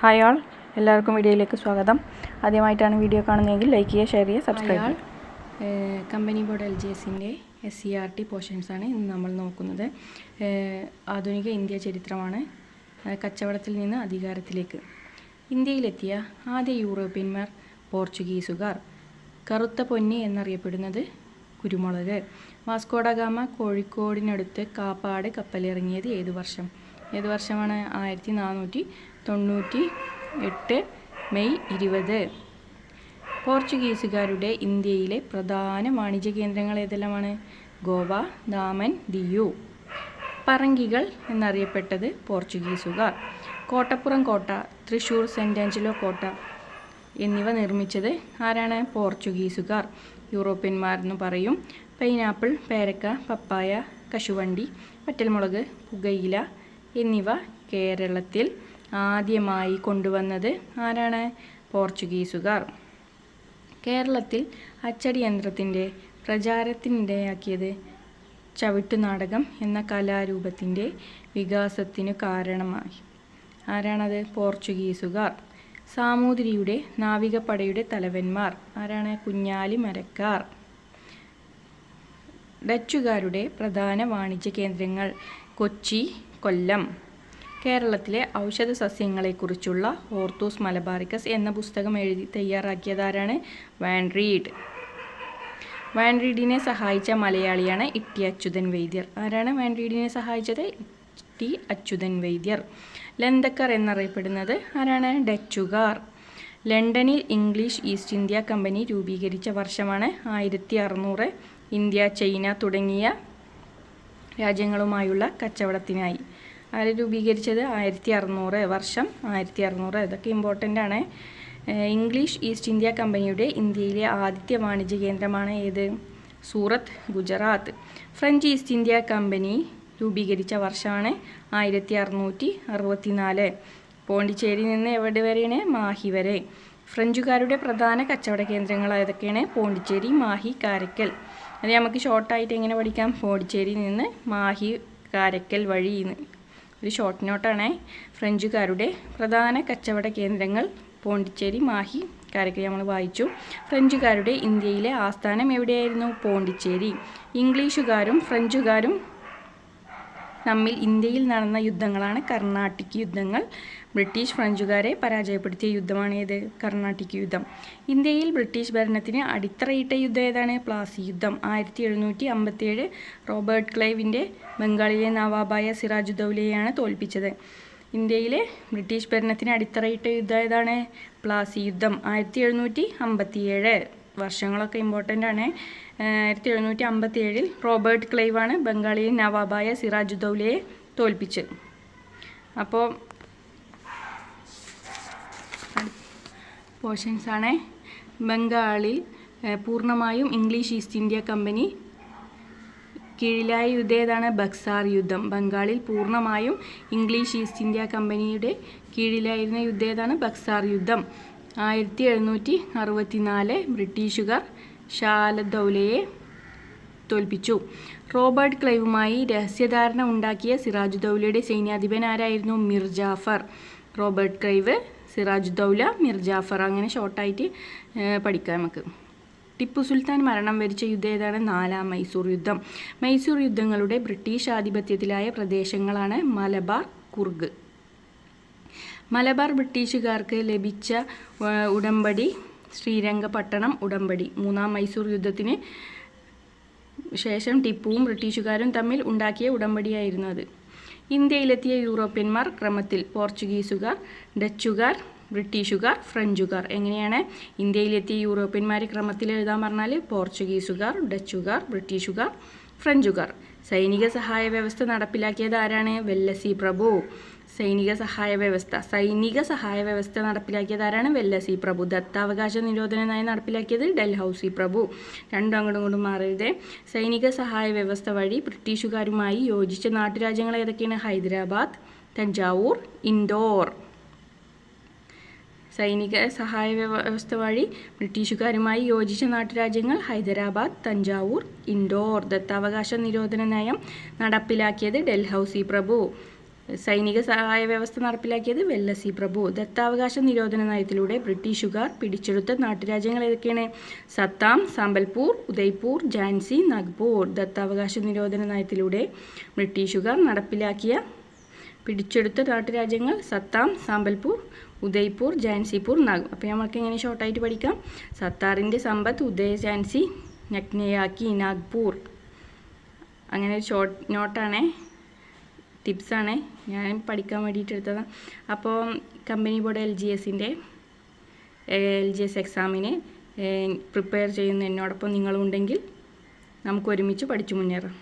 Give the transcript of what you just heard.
Hi ആൾ, എല്ലാവർക്കും വീഡിയോയിലേക്ക് സ്വാഗതം. ആദ്യമായിട്ടാണ് വീഡിയോ കാണുന്നതെങ്കിൽ ലൈക്ക് ചെയ്യുക, ഷെയർ ചെയ്യുക, സബ്സ്ക്രൈബ് ചെയ്യുക. കമ്പനി ബോർഡ് LGSൻ്റെ SCERT പോർഷൻസാണ് ഇന്ന് നമ്മൾ നോക്കുന്നത്. ആധുനിക ഇന്ത്യ ചരിത്രമാണ്. കച്ചവടത്തിൽ നിന്ന് അധികാരത്തിലേക്ക്. ഇന്ത്യയിലെത്തിയ ആദ്യ യൂറോപ്യന്മാർ പോർച്ചുഗീസുകാർ. കറുത്ത പൊന്ന് എന്നറിയപ്പെടുന്നത് കുരുമുളക്. വാസ്കോഡ ഗാമ കോഴിക്കോടിനടുത്ത് കാപ്പാട് കപ്പലിറങ്ങിയത് ഏത് വർഷമാണ്? 1498 മെയ് 20. പോർച്ചുഗീസുകാരുടെ ഇന്ത്യയിലെ പ്രധാന വാണിജ്യ കേന്ദ്രങ്ങൾ ഏതെല്ലാമാണ്? ഗോവ, ദാമൻ, ദിയു. പറങ്കികൾ എന്നറിയപ്പെട്ടത് പോർച്ചുഗീസുകാർ. കോട്ടപ്പുറം കോട്ട, തൃശ്ശൂർ സെൻറ് ആഞ്ചലോ കോട്ട എന്നിവ നിർമ്മിച്ചത് ആരാണ്? പോർച്ചുഗീസുകാർ. യൂറോപ്യന്മാരെന്ന് പറയും. പൈനാപ്പിൾ, പേരക്ക, പപ്പായ, കശുവണ്ടി, വറ്റൽമുളക്, പുകയില എന്നിവ കേരളത്തിൽ ആദ്യമായി കൊണ്ടുവന്നത് ആരാണ്? പോർച്ചുഗീസുകാർ. കേരളത്തിൽ അച്ചടി യന്ത്രത്തിൻ്റെ പ്രചാരത്തിനിടയാക്കിയത് ചവിട്ടുനാടകം എന്ന കലാരൂപത്തിൻ്റെ വികാസത്തിനു കാരണമായി. ആരാണത്? പോർച്ചുഗീസുകാർ. സാമൂതിരിയുടെ നാവികപ്പടയുടെ തലവന്മാർ ആരാണ്? കുഞ്ഞാലി മരക്കാർ. ഡച്ചുകാരുടെ പ്രധാന വാണിജ്യ കേന്ദ്രങ്ങൾ കൊച്ചി, കൊല്ലം. കേരളത്തിലെ ഔഷധ സസ്യങ്ങളെക്കുറിച്ചുള്ള ഓർത്തൂസ് മലബാറിക്കസ് എന്ന പുസ്തകം എഴുതി തയ്യാറാക്കിയതാരാണ്? Van Rheede. വാൻ റീഡിനെ സഹായിച്ച മലയാളിയാണ് ഇട്ടി അച്യുതൻ വൈദ്യർ. ആരാണ് വാൻ റീഡിനെ സഹായിച്ചത്? ഇട്ടി അച്യുതൻ വൈദ്യർ. ലന്തക്കർ എന്നറിയപ്പെടുന്നത് ആരാണ്? ഡച്ചുകാർ. ലണ്ടനിൽ ഇംഗ്ലീഷ് ഈസ്റ്റ് ഇന്ത്യ കമ്പനി രൂപീകരിച്ച വർഷമാണ് 1600. ഇന്ത്യ, ചൈന തുടങ്ങിയ രാജ്യങ്ങളുമായുള്ള കച്ചവടത്തിനായി. ആര് രൂപീകരിച്ചത്? 1600. വർഷം 1600. ഇതൊക്കെ ഇമ്പോർട്ടൻ്റ് ആണ്. ഇംഗ്ലീഷ് ഈസ്റ്റ് ഇന്ത്യ കമ്പനിയുടെ ഇന്ത്യയിലെ ആദ്യത്തെ വാണിജ്യ കേന്ദ്രമാണ് ഏത്? Surat, Gujarat. French East India company രൂപീകരിച്ച വർഷമാണ് 1664. പോണ്ടിച്ചേരി നിന്ന് എവിടെ വരെയാണ്? മാഹി വരെ. ഫ്രഞ്ചുകാരുടെ പ്രധാന കച്ചവട കേന്ദ്രങ്ങൾ ഏതൊക്കെയാണ്? പോണ്ടിച്ചേരി, മാഹി, കാരക്കൽ. അത് നമുക്ക് ഷോർട്ടായിട്ട് എങ്ങനെ പഠിക്കാം? പോണ്ടിച്ചേരി നിന്ന് മാഹി, കാരക്കൽ വഴി. ഒരു ഷോർട്ട് നോട്ടാണ്. ഫ്രഞ്ചുകാരുടെ പ്രധാന കച്ചവട കേന്ദ്രങ്ങൾ പോണ്ടിച്ചേരി, മാഹി, കാരക്കൽ നമ്മൾ വായിച്ചു. ഫ്രഞ്ചുകാരുടെ ഇന്ത്യയിലെ ആസ്ഥാനം എവിടെയായിരുന്നു? പോണ്ടിച്ചേരി. ഇംഗ്ലീഷുകാരും ഫ്രഞ്ചുകാരും തമ്മിൽ ഇന്ത്യയിൽ നടന്ന യുദ്ധങ്ങളാണ് കർണാട്ടിക് യുദ്ധങ്ങൾ. ബ്രിട്ടീഷ് ഫ്രഞ്ചുകാരെ പരാജയപ്പെടുത്തിയ യുദ്ധമാണ് ഏത്? കർണാട്ടിക് യുദ്ധം. ഇന്ത്യയിൽ ബ്രിട്ടീഷ് ഭരണത്തിന് അടിത്തറയിട്ട യുദ്ധം ഏതാണ്? പ്ലാസി യുദ്ധം. 1757 റോബർട്ട് ക്ലൈവിൻ്റെ ബംഗാളിലെ നവാബായ സിറാജുദ്ദൗലയെയാണ് തോൽപ്പിച്ചത്. ഇന്ത്യയിലെ ബ്രിട്ടീഷ് ഭരണത്തിന് അടിത്തറയിട്ട യുദ്ധം ഏതാണ്? പ്ലാസി യുദ്ധം. 1757. വർഷങ്ങളൊക്കെ ഇമ്പോർട്ടൻ്റ് ആണ്. 1757 റോബർട്ട് ക്ലൈവാണ് ബംഗാളിലെ നവാബായ സിറാജുദ്ദൗലയെ തോൽപ്പിച്ചത്. അപ്പോൾ പോർഷൻസാണ്. ബംഗാളിൽ പൂർണ്ണമായും ഇംഗ്ലീഷ് ഈസ്റ്റ് ഇന്ത്യ കമ്പനി കീഴിലായ യുദ്ധം ഏതാണ്? ബക്സാർ യുദ്ധം. ബംഗാളിൽ പൂർണ്ണമായും ഇംഗ്ലീഷ് ഈസ്റ്റ് ഇന്ത്യ കമ്പനിയുടെ കീഴിലായിരുന്ന യുദ്ധം ഏതാണ്? ബക്സാർ യുദ്ധം. 1764 ബ്രിട്ടീഷുകാർ ഷാലദൗലയെ തോൽപ്പിച്ചു. റോബർട്ട് ക്ലൈവുമായി രഹസ്യധാരണ ഉണ്ടാക്കിയ സിറാജുദ്ദൗലയുടെ സൈന്യാധിപൻ ആരായിരുന്നു? മിർ ജാഫർ. Robert Clive, Sirajuddaula, Mir Jafar. അങ്ങനെ ഷോർട്ടായിട്ട് പഠിക്കാം നമുക്ക്. ടിപ്പു സുൽത്താൻ മരണം വരിച്ച യുദ്ധം ഏതാണ്? 4ാം മൈസൂർ യുദ്ധം. മൈസൂർ യുദ്ധങ്ങളുടെ ബ്രിട്ടീഷ് ആധിപത്യത്തിലായ പ്രദേശങ്ങളാണ് മലബാർ, കുർഗ്. മലബാർ ബ്രിട്ടീഷുകാർക്ക് ലഭിച്ച ഉടമ്പടി ശ്രീരംഗപട്ടണം ഉടമ്പടി. 3ാം മൈസൂർ യുദ്ധത്തിന് ശേഷം ടിപ്പുവും ബ്രിട്ടീഷുകാരും തമ്മിൽ ഉണ്ടാക്കിയ ഉടമ്പടിയായിരുന്നു അത്. ഇന്ത്യയിലെത്തിയ യൂറോപ്യന്മാർ ക്രമത്തിൽ: പോർച്ചുഗീസുകാർ, ഡച്ചുകാർ, ബ്രിട്ടീഷുകാർ, ഫ്രഞ്ചുകാർ. എങ്ങനെയാണ് ഇന്ത്യയിലെത്തിയ യൂറോപ്യന്മാർ ക്രമത്തിൽ എഴുതാൻ പറഞ്ഞാൽ? പോർച്ചുഗീസുകാർ, ഡച്ചുകാർ, ബ്രിട്ടീഷുകാർ, ഫ്രഞ്ചുകാർ. സൈനിക സഹായ വ്യവസ്ഥ നടപ്പിലാക്കിയത് ആരാണ്? വെല്ലസി പ്രഭു. സൈനിക സഹായ വ്യവസ്ഥ നടപ്പിലാക്കിയത് ആരാണ്? വെല്ലസി പ്രഭു. ദത്താവകാശ നിരോധന നയം നടപ്പിലാക്കിയത് ഡൽഹൌസി പ്രഭു. രണ്ടും അങ്ങോട്ടും മാറരുതേ. സൈനിക സഹായ വ്യവസ്ഥ വഴി ബ്രിട്ടീഷുകാരുമായി യോജിച്ച നാട്ടുരാജ്യങ്ങൾ ഏതൊക്കെയാണ്? ഹൈദരാബാദ്, തഞ്ചാവൂർ, ഇൻഡോർ. സൈനിക സഹായ വ്യവസ്ഥ വഴി ബ്രിട്ടീഷുകാരുമായി യോജിച്ച നാട്ടുരാജ്യങ്ങൾ ഹൈദരാബാദ്, തഞ്ചാവൂർ, ഇൻഡോർ. ദത്താവകാശ നിരോധന നയം നടപ്പിലാക്കിയത് ഡൽഹൌസി പ്രഭു. സൈനിക സഹായ വ്യവസ്ഥ നടപ്പിലാക്കിയത് വെല്ലസി പ്രഭു. ദത്താവകാശ നിരോധന നയത്തിലൂടെ ബ്രിട്ടീഷുകാർ പിടിച്ചെടുത്ത നാട്ടുരാജ്യങ്ങൾ ഏതൊക്കെയാണ്? സത്താം, സംബൽപൂർ, ഉദയ്പൂർ, ഝാൻസി, നാഗ്പൂർ. ദത്താവകാശ നിരോധന നയത്തിലൂടെ ബ്രിട്ടീഷുകാർ പിടിച്ചെടുത്ത നാട്ടുരാജ്യങ്ങൾ സത്താം, സംബൽപൂർ, ഉദയ്പൂർ, ഝാൻസിപൂർ, നാഗ്. അപ്പോൾ നമുക്ക് എങ്ങനെ ഷോർട്ടായിട്ട് പഠിക്കാം? സത്താറിൻ്റെ സമ്പത്ത് ഉദയ ഝാൻസി നഗ്നയാക്കി നാഗ്പൂർ. അങ്ങനെ ഒരു ഷോർട്ട് നോട്ടാണേ, ടിപ്സാണ് ഞാൻ പഠിക്കാൻ വേണ്ടിയിട്ട് എടുത്തതാണ്. അപ്പോൾ കമ്പനി ബോർഡ് LGS എക്സാമിന് പ്രിപ്പയർ ചെയ്യുന്ന എന്നോടൊപ്പം നിങ്ങളുണ്ടെങ്കിൽ നമുക്ക് ഒരുമിച്ച് പഠിച്ചു മുന്നേറാം.